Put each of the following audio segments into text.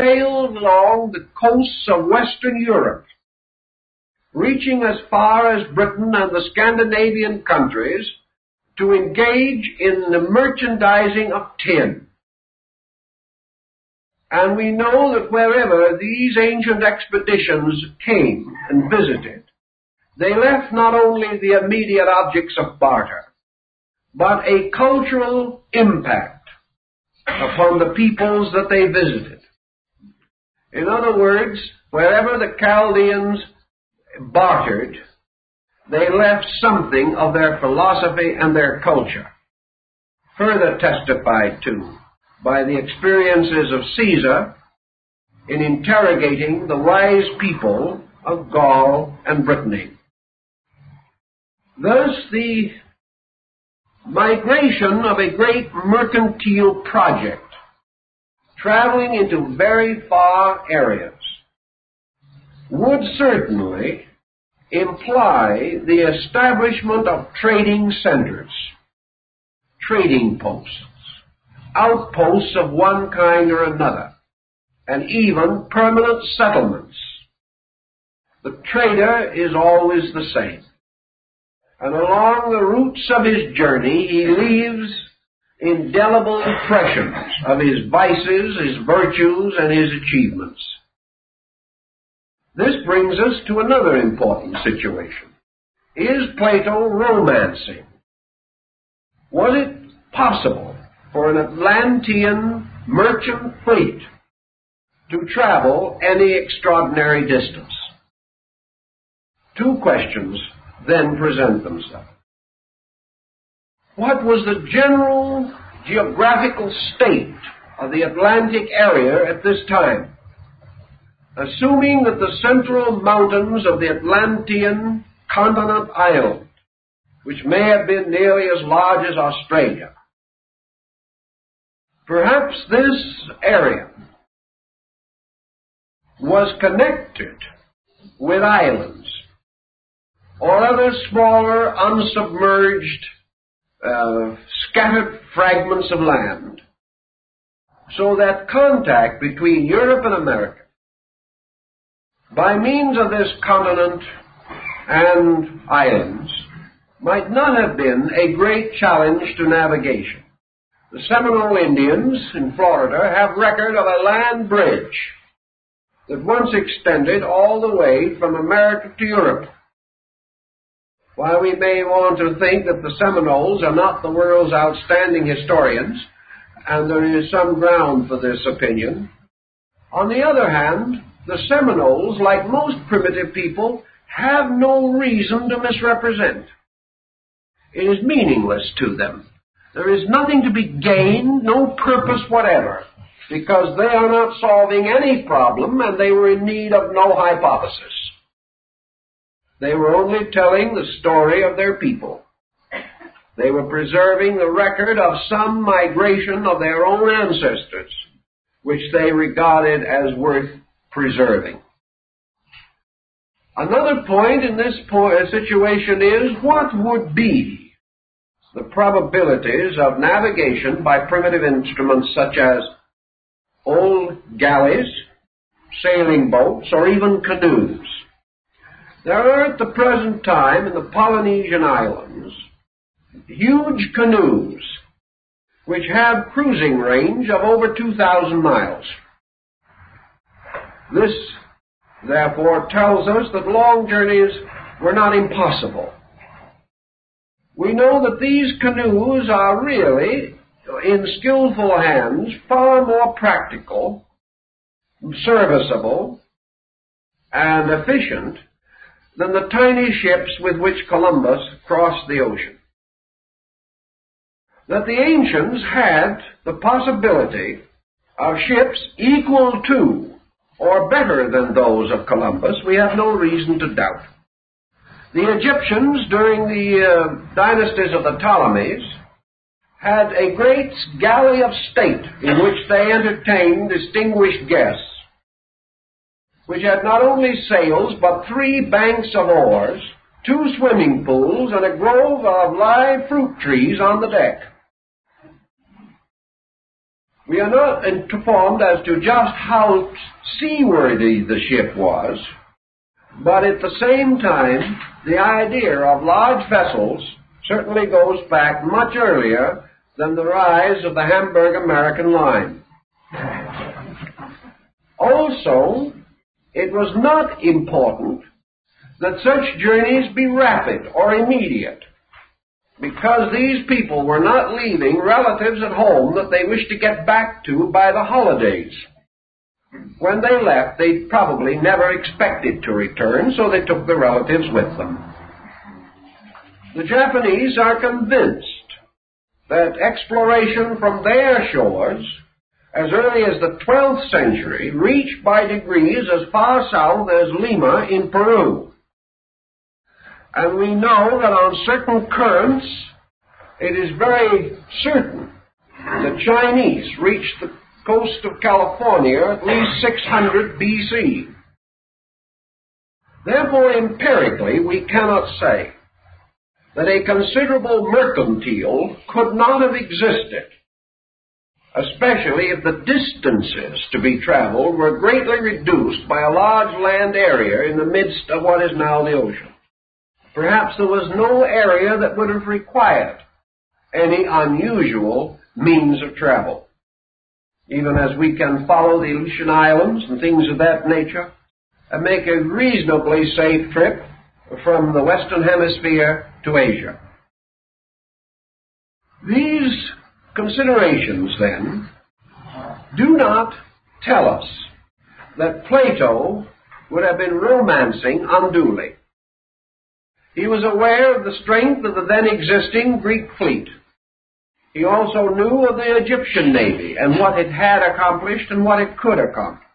sailed along the coasts of Western Europe, reaching as far as Britain and the Scandinavian countries to engage in the merchandising of tin. And we know that wherever these ancient expeditions came and visited, they left not only the immediate objects of barter, but a cultural impact upon the peoples that they visited. In other words, wherever the Chaldeans bartered, they left something of their philosophy and their culture, further testified to by the experiences of Caesar in interrogating the wise people of Gaul and Brittany. Thus, the migration of a great mercantile project traveling into very far areas would certainly imply the establishment of trading centers, trading posts, outposts of one kind or another, and even permanent settlements. The trader is always the same, and along the routes of his journey he leaves indelible impressions of his vices, his virtues, and his achievements. This brings us to another important situation. Is Plato romancing? Was it possible for an Atlantean merchant fleet to travel any extraordinary distance? Two questions then present themselves. What was the general geographical state of the Atlantic area at this time? Assuming that the central mountains of the Atlantean continent island, which may have been nearly as large as Australia, perhaps this area was connected with islands or other smaller, unsubmerged, scattered fragments of land, so that contact between Europe and America, by means of this continent and islands, might not have been a great challenge to navigation. The Seminole Indians in Florida have record of a land bridge that once extended all the way from America to Europe. While we may want to think that the Seminoles are not the world's outstanding historians, and there is some ground for this opinion, on the other hand, the Seminoles, like most primitive people, have no reason to misrepresent. It is meaningless to them. There is nothing to be gained, no purpose whatever, because they are not solving any problem and they were in need of no hypothesis. They were only telling the story of their people. They were preserving the record of some migration of their own ancestors, which they regarded as worth preserving. Another point in this situation is, what would be the probabilities of navigation by primitive instruments such as old galleys, sailing boats, or even canoes? There are at the present time in the Polynesian islands huge canoes which have cruising range of over 2,000 miles. This, therefore, tells us that long journeys were not impossible. We know that these canoes are really, in skillful hands, far more practical, serviceable, and efficient than the tiny ships with which Columbus crossed the ocean. That the ancients had the possibility of ships equal to or better than those of Columbus, we have no reason to doubt. The Egyptians, during the dynasties of the Ptolemies, had a great galley of state in which they entertained distinguished guests, which had not only sails, but 3 banks of oars, 2 swimming pools, and a grove of live fruit trees on the deck. We are not informed as to just how seaworthy the ship was, but at the same time, the idea of large vessels certainly goes back much earlier than the rise of the Hamburg American line. Also, it was not important that such journeys be rapid or immediate, because these people were not leaving relatives at home that they wished to get back to by the holidays. When they left, they probably never expected to return, so they took the relatives with them. The Japanese are convinced that exploration from their shores, as early as the 12th century, reached by degrees as far south as Lima in Peru. And we know that on certain currents, it is very certain the Chinese reached the coast of California at least 600 B.C. Therefore, empirically, we cannot say that a considerable mercantile could not have existed, especially if the distances to be traveled were greatly reduced by a large land area in the midst of what is now the ocean. Perhaps there was no area that would have required any unusual means of travel. Even as we can follow the Aleutian Islands and things of that nature and make a reasonably safe trip from the Western Hemisphere to Asia. These considerations, then, do not tell us that Plato would have been romancing unduly. He was aware of the strength of the then existing Greek fleet. He also knew of the Egyptian navy and what it had accomplished and what it could accomplish.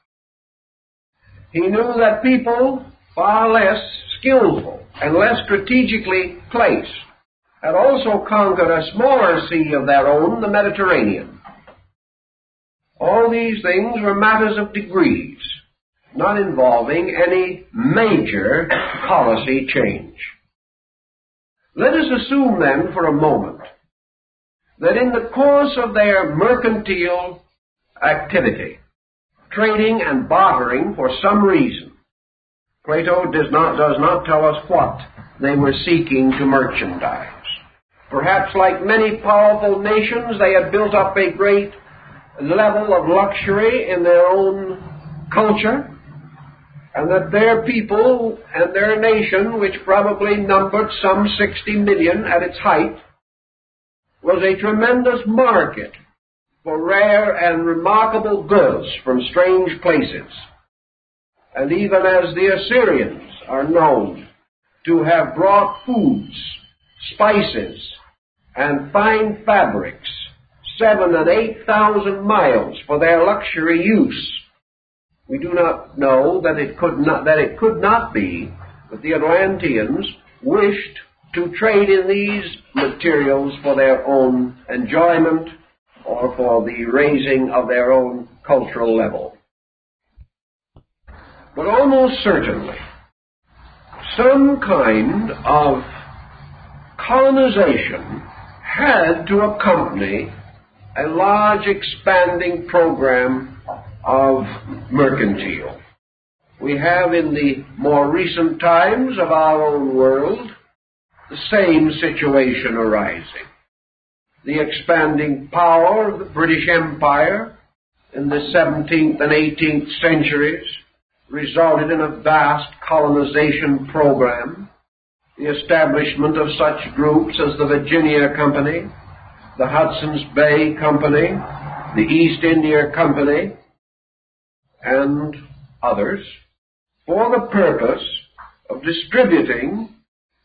He knew that people far less skillful and less strategically placed had also conquered a smaller sea of their own, the Mediterranean. All these things were matters of degrees, not involving any major policy change. Let us assume then for a moment that in the course of their mercantile activity, trading and bartering for some reason, Plato does not tell us what they were seeking to merchandise. Perhaps like many powerful nations, they had built up a great level of luxury in their own culture, and that their people and their nation, which probably numbered some 60 million at its height, was a tremendous market for rare and remarkable goods from strange places. And even as the Assyrians are known to have brought foods, spices, and fine fabrics 7,000 and 8,000 miles for their luxury use, we do not know that it could not be that the Atlanteans wished to trade in these materials for their own enjoyment or for the raising of their own cultural level. But almost certainly, some kind of colonization had to accompany a large expanding program of mercantile. We have in the more recent times of our own world the same situation arising. The expanding power of the British Empire in the 17th and 18th centuries resulted in a vast colonization program. The establishment of such groups as the Virginia Company, the Hudson's Bay Company, the East India Company, and others, for the purpose of distributing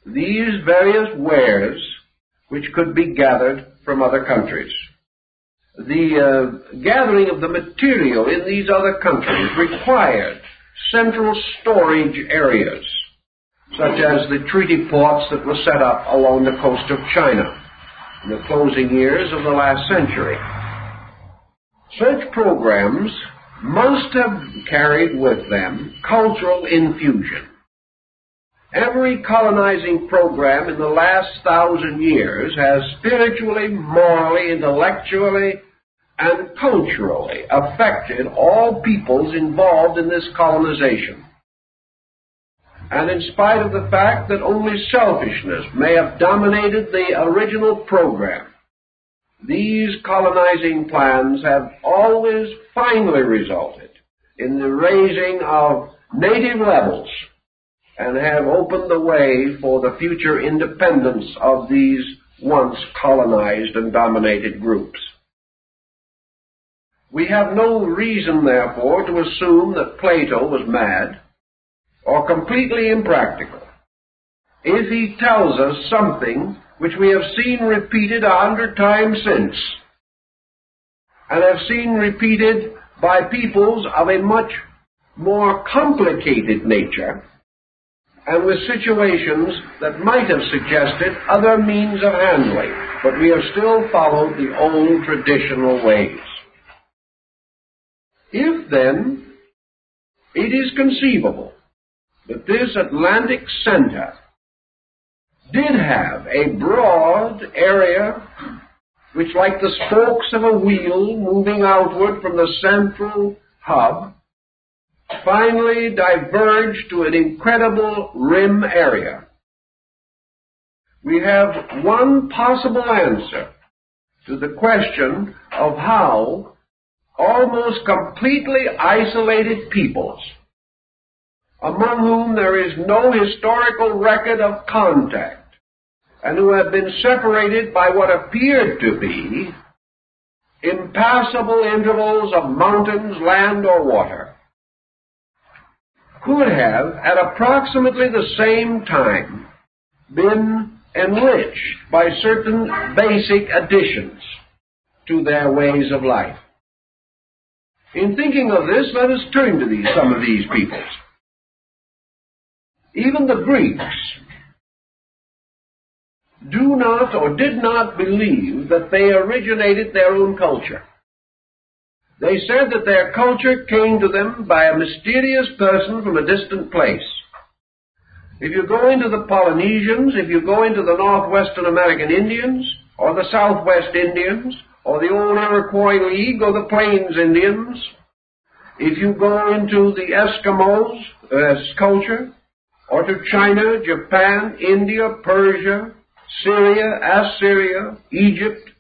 these various wares which could be gathered from other countries. The gathering of the material in these other countries required central storage areas, such as the treaty ports that were set up along the coast of China in the closing years of the last century. Such programs must have carried with them cultural infusion. Every colonizing program in the last 1,000 years has spiritually, morally, intellectually, and culturally affected all peoples involved in this colonization. And in spite of the fact that only selfishness may have dominated the original program, these colonizing plans have always finally resulted in the raising of native levels and have opened the way for the future independence of these once colonized and dominated groups. We have no reason, therefore, to assume that Plato was mad or completely impractical if he tells us something which we have seen repeated 100 times since, and have seen repeated by peoples of a much more complicated nature, and with situations that might have suggested other means of handling, but we have still followed the old traditional ways. If, then, it is conceivable that this Atlantic center did have a broad area which, like the spokes of a wheel moving outward from the central hub, finally diverged to an incredible rim area, we have one possible answer to the question of how almost completely isolated peoples, among whom there is no historical record of contact, and who have been separated by what appeared to be impassable intervals of mountains, land, or water, could have, at approximately the same time, been enriched by certain basic additions to their ways of life. In thinking of this, let us turn to some of these peoples. Even the Greeks do not or did not believe that they originated their own culture. They said that their culture came to them by a mysterious person from a distant place. If you go into the Polynesians, if you go into the Northwestern American Indians, or the Southwest Indians, or the old Iroquois League, or the Plains Indians, if you go into the Eskimos' culture, or to China, Japan, India, Persia, Syria, Assyria, Egypt,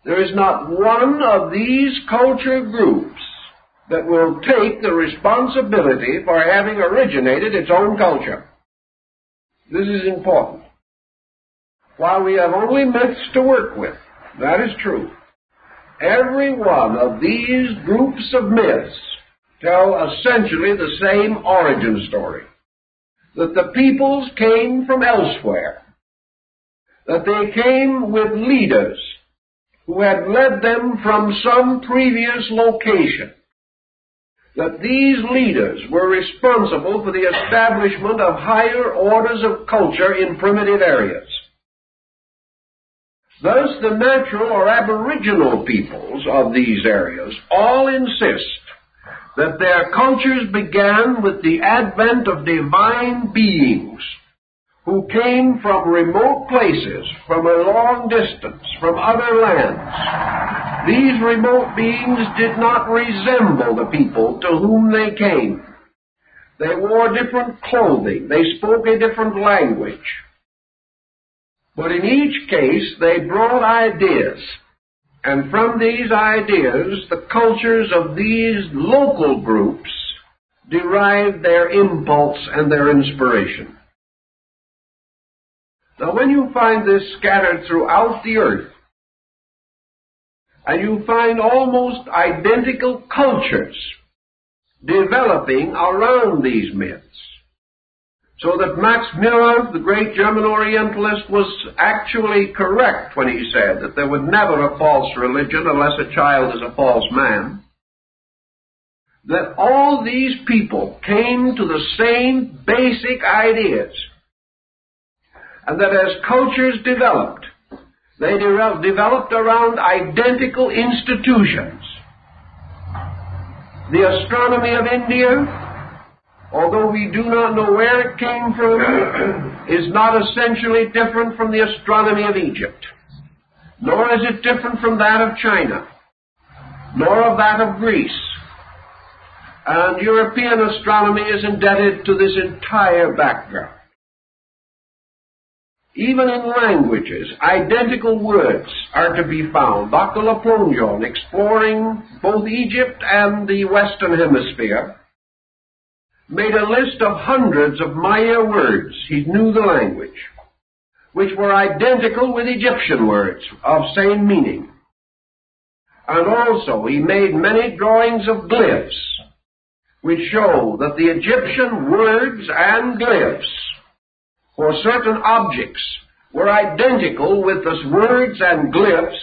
there is not one of these culture groups that will take the responsibility for having originated its own culture. This is important. While we have only myths to work with, that is true, every one of these groups of myths tell essentially the same origin story, that the peoples came from elsewhere, that they came with leaders who had led them from some previous location, that these leaders were responsible for the establishment of higher orders of culture in primitive areas. Thus, the natural or aboriginal peoples of these areas all insist that their cultures began with the advent of divine beings who came from remote places, from a long distance, from other lands. These remote beings did not resemble the people to whom they came. They wore different clothing. They spoke a different language. But in each case, they brought ideas. And from these ideas, the cultures of these local groups derived their impulse and their inspiration. Now, when you find this scattered throughout the earth, and you find almost identical cultures developing around these myths, so that Max Muller, the great German Orientalist, was actually correct when he said that there was never a false religion unless a child is a false man, that all these people came to the same basic ideas, and that as cultures developed, they developed around identical institutions. The astronomy of India, although we do not know where it came from, is not essentially different from the astronomy of Egypt, nor is it different from that of China, nor of that of Greece. And European astronomy is indebted to this entire background. Even in languages, identical words are to be found. Dr. Laplongeon, exploring both Egypt and the Western Hemisphere, made a list of hundreds of Maya words, he knew the language, which were identical with Egyptian words of same meaning. And also he made many drawings of glyphs, which show that the Egyptian words and glyphs for certain objects were identical with the words and glyphs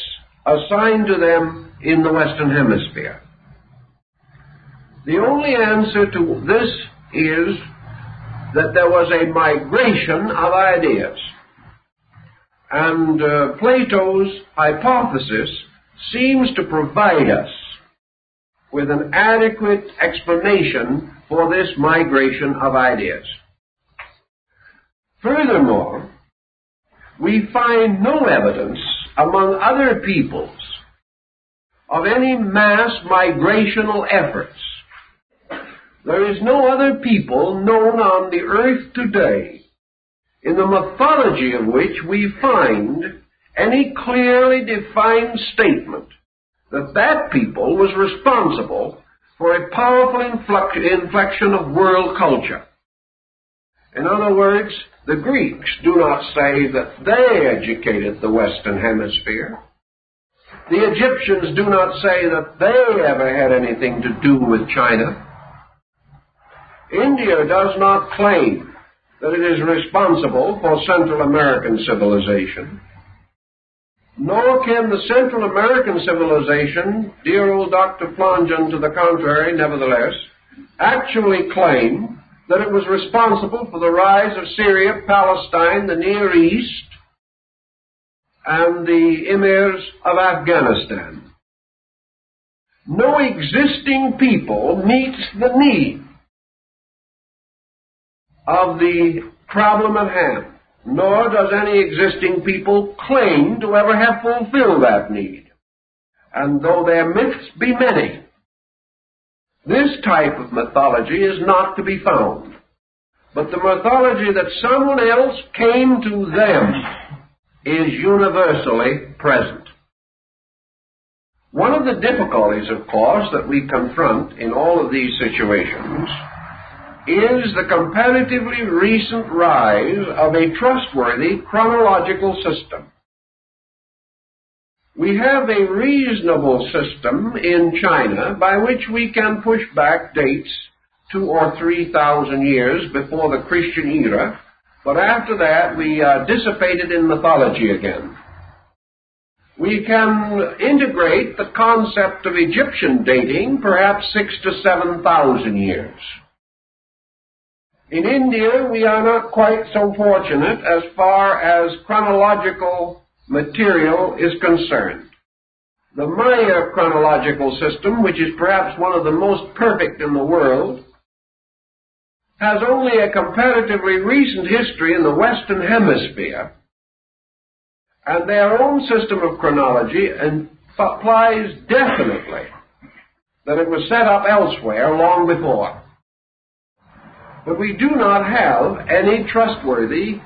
assigned to them in the Western Hemisphere. The only answer to this is that there was a migration of ideas. And Plato's hypothesis seems to provide us with an adequate explanation for this migration of ideas. Furthermore, we find no evidence among other peoples of any mass migrational efforts. There is no other people known on the earth today in the mythology of which we find any clearly defined statement that that people was responsible for a powerful inflection of world culture. In other words, the Greeks do not say that they educated the Western Hemisphere. The Egyptians do not say that they ever had anything to do with China. India does not claim that it is responsible for Central American civilization. Nor can the Central American civilization, dear old Dr. Plongeon to the contrary, nevertheless, actually claim that it was responsible for the rise of Syria, Palestine, the Near East, and the emirs of Afghanistan. No existing people meets the need of the problem at hand, nor does any existing people claim to ever have fulfilled that need. And though their myths be many, this type of mythology is not to be found. But the mythology that someone else came to them is universally present. One of the difficulties, of course, that we confront in all of these situations is the comparatively recent rise of a trustworthy chronological system. We have a reasonable system in China by which we can push back dates 2,000 or 3,000 years before the Christian era, but after that we are dissipated in mythology again. We can integrate the concept of Egyptian dating perhaps 6,000 to 7,000 years. In India, we are not quite so fortunate as far as chronological material is concerned. The Maya chronological system, which is perhaps one of the most perfect in the world, has only a comparatively recent history in the Western Hemisphere, and their own system of chronology implies definitely that it was set up elsewhere long before. But we do not have any trustworthy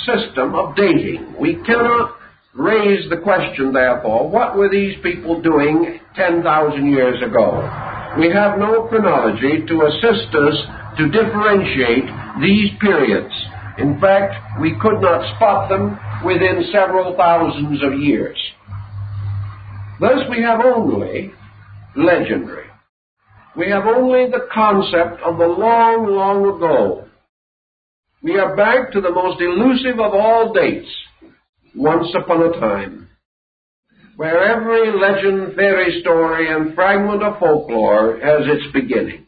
system of dating. We cannot raise the question, therefore, what were these people doing 10,000 years ago? We have no chronology to assist us to differentiate these periods. In fact, we could not spot them within several thousands of years. Thus, we have only legendary. We have only the concept of the long, long ago. We are back to the most elusive of all dates, once upon a time, where every legend, fairy story, and fragment of folklore has its beginning.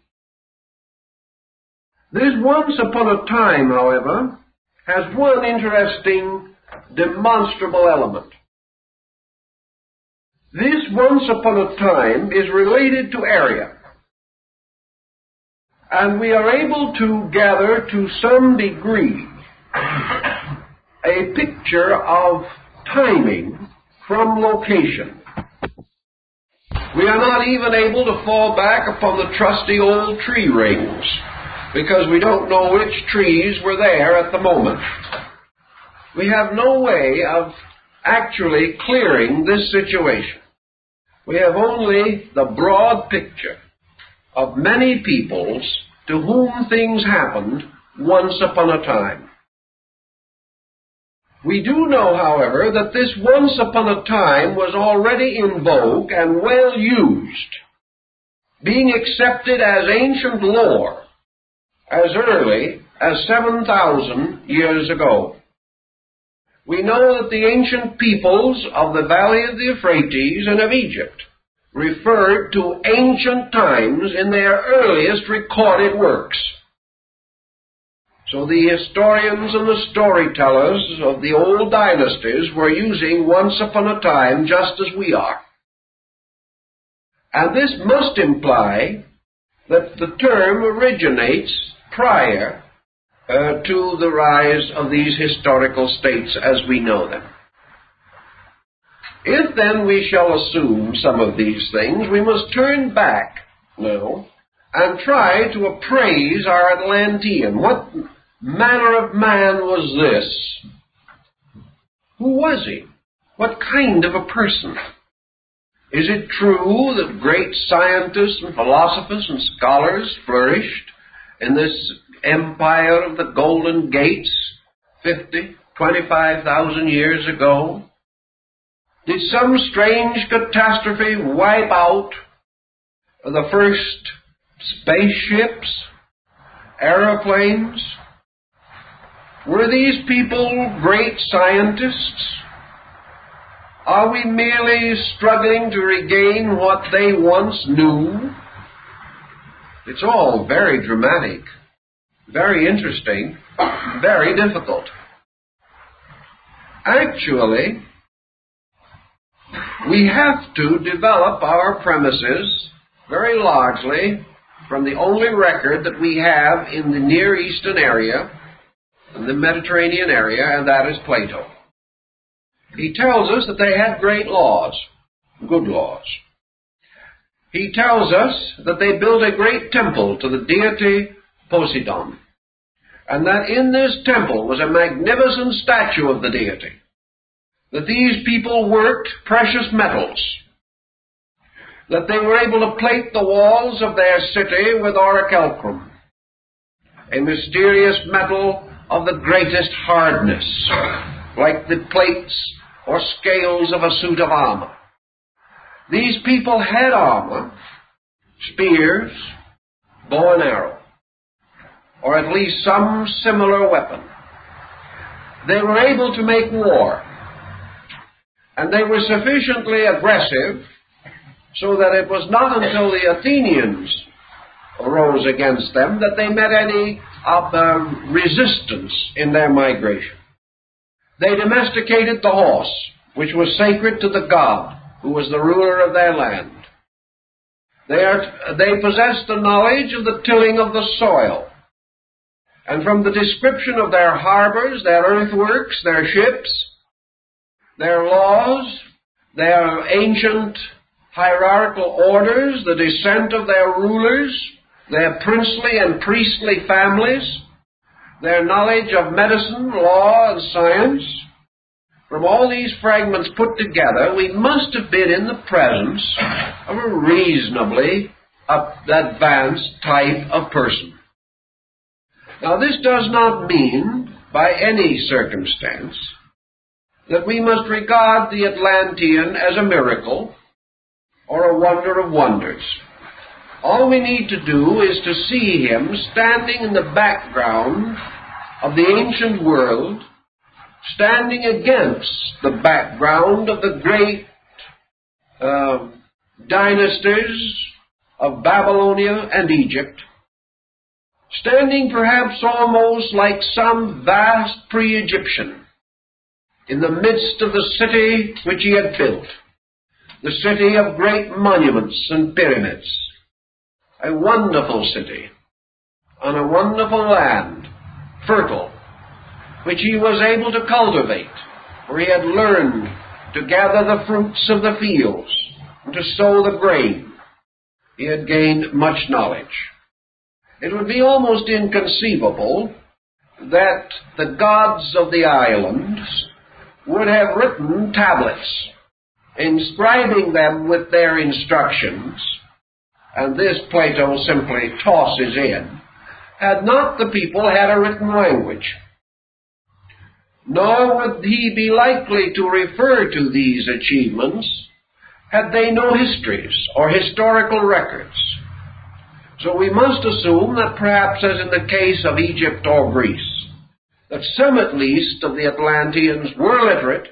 This once upon a time, however, has one interesting, demonstrable element. This once upon a time is related to area. And we are able to gather to some degree a picture of timing from location. We are not even able to fall back upon the trusty old tree rings, because we don't know which trees were there at the moment. We have no way of actually clearing this situation. We have only the broad picture of many peoples to whom things happened once upon a time. We do know, however, that this once upon a time was already in vogue and well used, being accepted as ancient lore as early as 7,000 years ago. We know that the ancient peoples of the valley of the Euphrates and of Egypt referred to ancient times in their earliest recorded works. So the historians and the storytellers of the old dynasties were using once upon a time just as we are. And this must imply that the term originates prior to the rise of these historical states as we know them. If then we shall assume some of these things, we must turn back now and try to appraise our Atlantean. What manner of man was this? Who was he? What kind of a person? Is it true that great scientists and philosophers and scholars flourished in this empire of the Golden Gates 25,000 years ago? Did some strange catastrophe wipe out the first spaceships, aeroplanes? Were these people great scientists? Are we merely struggling to regain what they once knew? It's all very dramatic, very interesting, very difficult. Actually, we have to develop our premises very largely from the only record that we have in the Near Eastern area, in the Mediterranean area, and that is Plato. He tells us that they had great laws, good laws. He tells us that they built a great temple to the deity Poseidon, and that in this temple was a magnificent statue of the deity, that these people worked precious metals, that they were able to plate the walls of their city with orichalcum, a mysterious metal of the greatest hardness, like the plates or scales of a suit of armor. These people had armor, spears, bow and arrow, or at least some similar weapon. They were able to make war, and they were sufficiently aggressive so that it was not until the Athenians arose against them that they met any resistance in their migration. They domesticated the horse, which was sacred to the god who was the ruler of their land. They possessed the knowledge of the tilling of the soil. And from the description of their harbors, their earthworks, their ships, their laws, their ancient hierarchical orders, the descent of their rulers, their princely and priestly families, their knowledge of medicine, law, and science, from all these fragments put together, we must have been in the presence of a reasonably advanced type of person. Now, this does not mean, by any circumstance, that we must regard the Atlantean as a miracle or a wonder of wonders. All we need to do is to see him standing in the background of the ancient world, standing against the background of the great dynasties of Babylonia and Egypt, standing perhaps almost like some vast pre-Egyptian in the midst of the city which he had built, the city of great monuments and pyramids, a wonderful city on a wonderful land, fertile, which he was able to cultivate, for he had learned to gather the fruits of the fields, to sow the grain. He had gained much knowledge. It would be almost inconceivable that the gods of the islands would have written tablets, inscribing them with their instructions, and this Plato simply tosses in, had not the people had a written language. Nor would he be likely to refer to these achievements had they no histories or historical records. So we must assume that perhaps, as in the case of Egypt or Greece, that some at least of the Atlanteans were literate,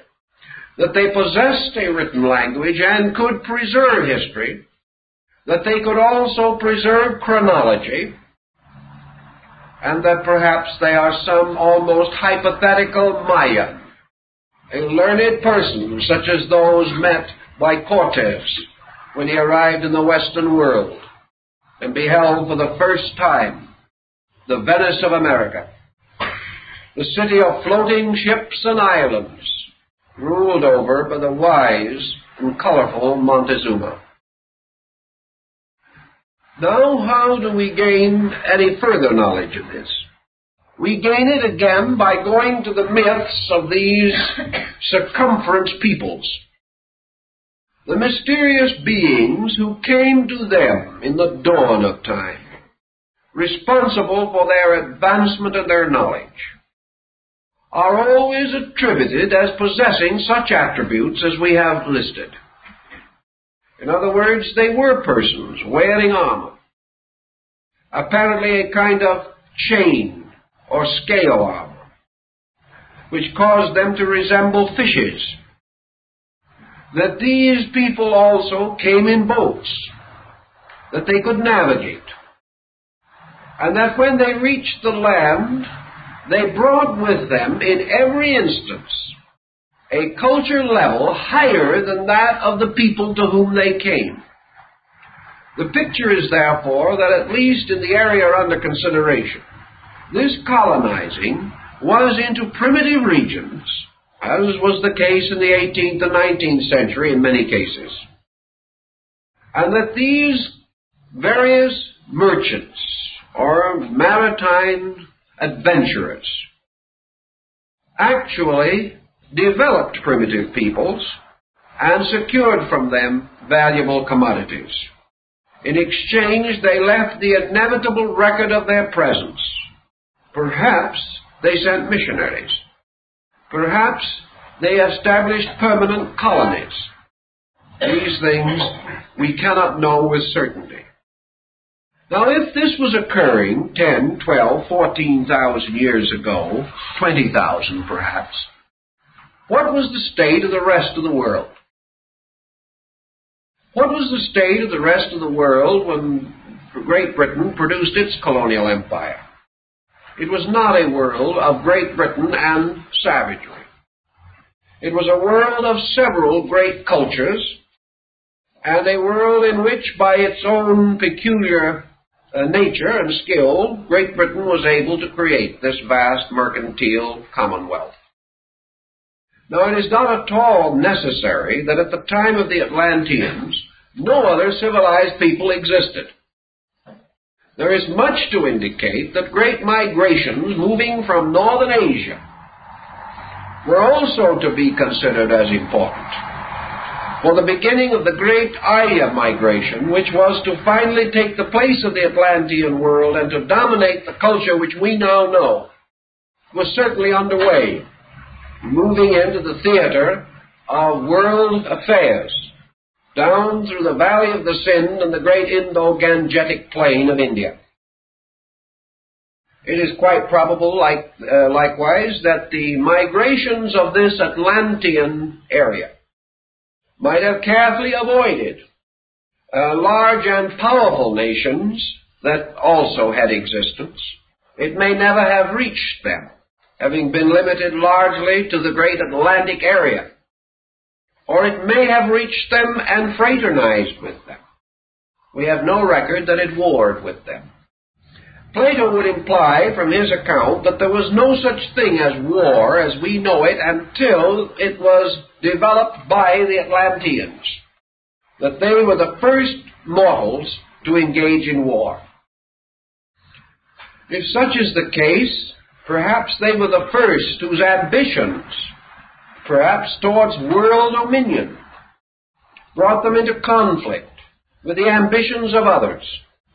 that they possessed a written language and could preserve history, that they could also preserve chronology, and that perhaps they are some almost hypothetical Mayan, a learned person such as those met by Cortes when he arrived in the Western world and beheld for the first time the Venice of America, the city of floating ships and islands, ruled over by the wise and colorful Montezuma. Now, how do we gain any further knowledge of this? We gain it again by going to the myths of these circumference peoples, the mysterious beings who came to them in the dawn of time, responsible for their advancement and their knowledge, are always attributed as possessing such attributes as we have listed. In other words, they were persons wearing armor, apparently a kind of chain or scale armor, which caused them to resemble fishes. That these people also came in boats, that they could navigate, and that when they reached the land, they brought with them in every instance a culture level higher than that of the people to whom they came. The picture is therefore that at least in the area under consideration, this colonizing was into primitive regions, as was the case in the 18th and 19th century in many cases, and that these various merchants or maritime adventurers actually developed primitive peoples and secured from them valuable commodities. In exchange, they left the inevitable record of their presence. Perhaps they sent missionaries. Perhaps they established permanent colonies. These things we cannot know with certainty. Now, if this was occurring 10, 12, 14,000 years ago, 20,000 perhaps, what was the state of the rest of the world? What was the state of the rest of the world when Great Britain produced its colonial empire? It was not a world of Great Britain and savagery. It was a world of several great cultures, and a world in which, by its own peculiar nature and skill, Great Britain was able to create this vast mercantile commonwealth. Now, it is not at all necessary that at the time of the Atlanteans, no other civilized people existed. There is much to indicate that great migrations moving from northern Asia were also to be considered as important. For the beginning of the great Arya migration, which was to finally take the place of the Atlantean world and to dominate the culture which we now know, was certainly underway, moving into the theater of world affairs, down through the valley of the Sind and the great Indo-Gangetic plain of India. It is quite probable, likewise, that the migrations of this Atlantean area might have carefully avoided large and powerful nations that also had existence. It may never have reached them, having been limited largely to the great Atlantic area. Or it may have reached them and fraternized with them. We have no record that it warred with them. Plato would imply from his account that there was no such thing as war as we know it until it was developed by the Atlanteans. that they were the first mortals to engage in war. If such is the case, perhaps they were the first whose ambitions, perhaps towards world dominion, brought them into conflict with the ambitions of others,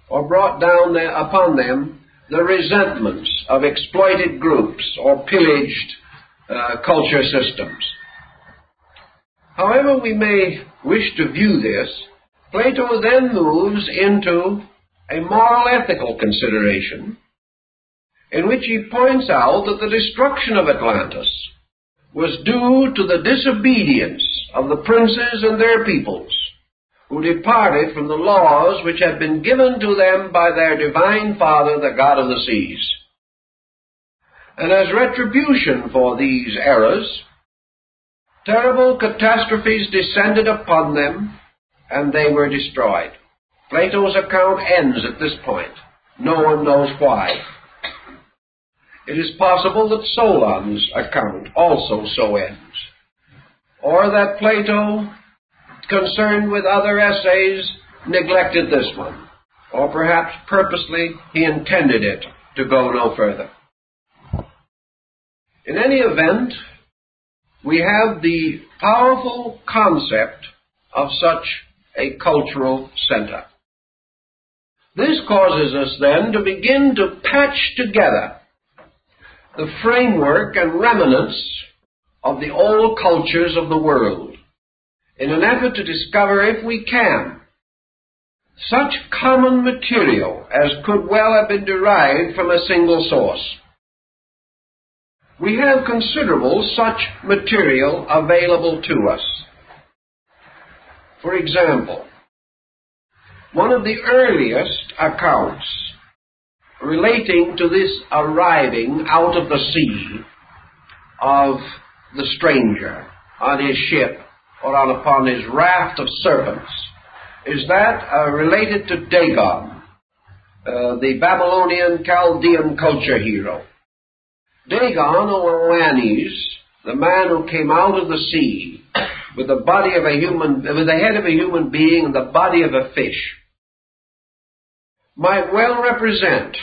or brought down upon them the resentments of exploited groups or pillaged culture systems. However we may wish to view this, Plato then moves into a moral ethical consideration in which he points out that the destruction of Atlantis was due to the disobedience of the princes and their peoples, who departed from the laws which had been given to them by their divine Father, the God of the seas. And as retribution for these errors, terrible catastrophes descended upon them, and they were destroyed. Plato's account ends at this point. No one knows why. It is possible that Solon's account also so ends, or that Plato, concerned with other essays, neglected this one, or perhaps purposely he intended it to go no further. In any event, we have the powerful concept of such a cultural center. This causes us then to begin to patch together the framework and remnants of the old cultures of the world in an effort to discover, if we can, such common material as could well have been derived from a single source. We have considerable such material available to us. For example, one of the earliest accounts relating to this arriving out of the sea of the stranger on his ship or upon his raft of serpents is that related to Dagon, the Babylonian Chaldean culture hero. Dagon, or Atlantis, the man who came out of the sea with the head of a human being and the body of a fish, might well represent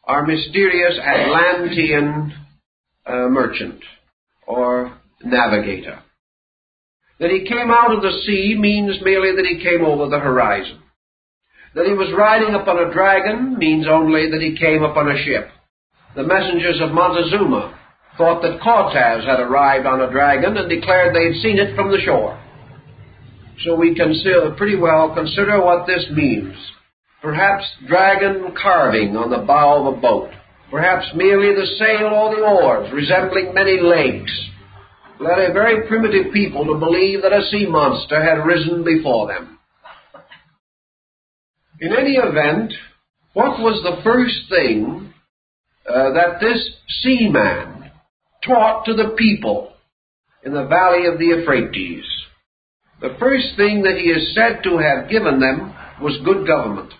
our mysterious Atlantean merchant or navigator. That he came out of the sea means merely that he came over the horizon. That he was riding upon a dragon means only that he came upon a ship. The messengers of Montezuma thought that Cortez had arrived on a dragon and declared they had seen it from the shore. So we can pretty well consider what this means. Perhaps dragon carving on the bow of a boat. Perhaps merely the sail or the oars, resembling many legs, led a very primitive people to believe that a sea monster had risen before them. In any event, what was the first thing that this seaman taught to the people in the valley of the Euphrates? The first thing that he is said to have given them was good government.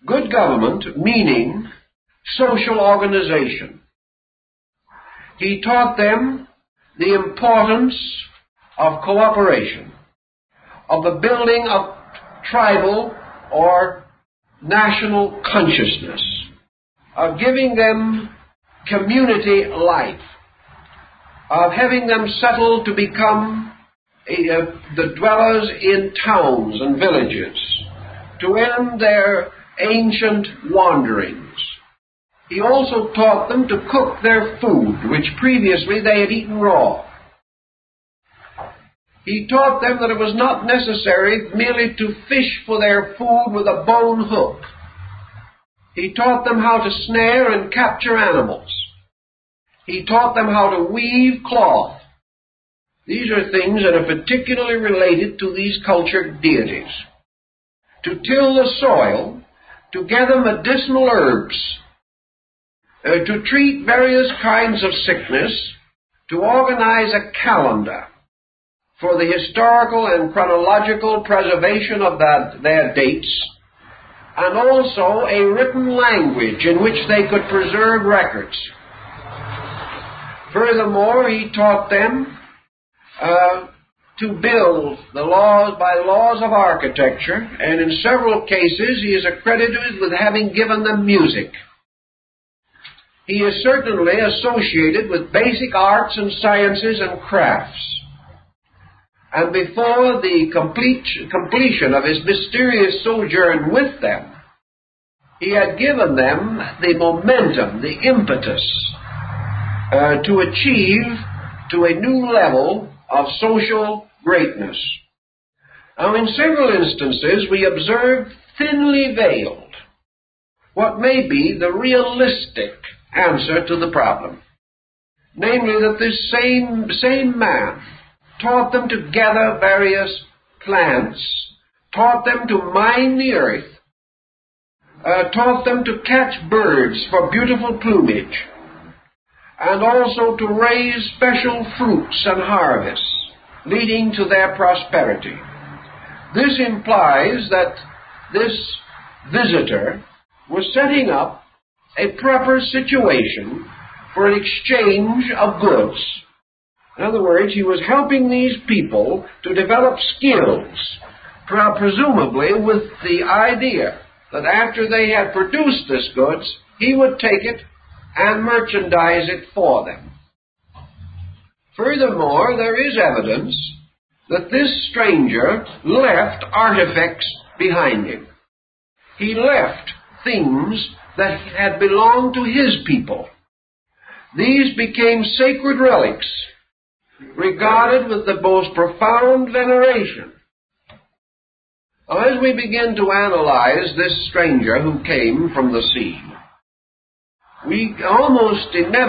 Good government meaning social organization. He taught them the importance of cooperation, of the building of tribal or national consciousness, of giving them community life, of having them settle to become the dwellers in towns and villages, to end their ancient wanderings. He also taught them to cook their food, which previously they had eaten raw. He taught them that it was not necessary merely to fish for their food with a bone hook. He taught them how to snare and capture animals. He taught them how to weave cloth. These are things that are particularly related to these cultured deities. To till the soil, to gather medicinal herbs, to treat various kinds of sickness, to organize a calendar for the historical and chronological preservation of their dates, and also a written language in which they could preserve records. Furthermore, he taught them to build the laws by laws of architecture, and in several cases he is accredited with having given them music. He is certainly associated with basic arts and sciences and crafts. And before the completion of his mysterious sojourn with them, he had given them the momentum, the impetus, to achieve to a new level of social greatness. Now, in several instances, we observe thinly veiled what may be the realistic answer to the problem. Namely, that this same man taught them to gather various plants, taught them to mine the earth, taught them to catch birds for beautiful plumage, and also to raise special fruits and harvests, leading to their prosperity. This implies that this visitor was setting up a proper situation for an exchange of goods. In other words, he was helping these people to develop skills, presumably with the idea that after they had produced this goods, he would take it and merchandise it for them. Furthermore, there is evidence that this stranger left artifacts behind him. He left things that had belonged to his people. These became sacred relics, regarded with the most profound veneration. Now, as we begin to analyze this stranger who came from the sea, we almost inevitably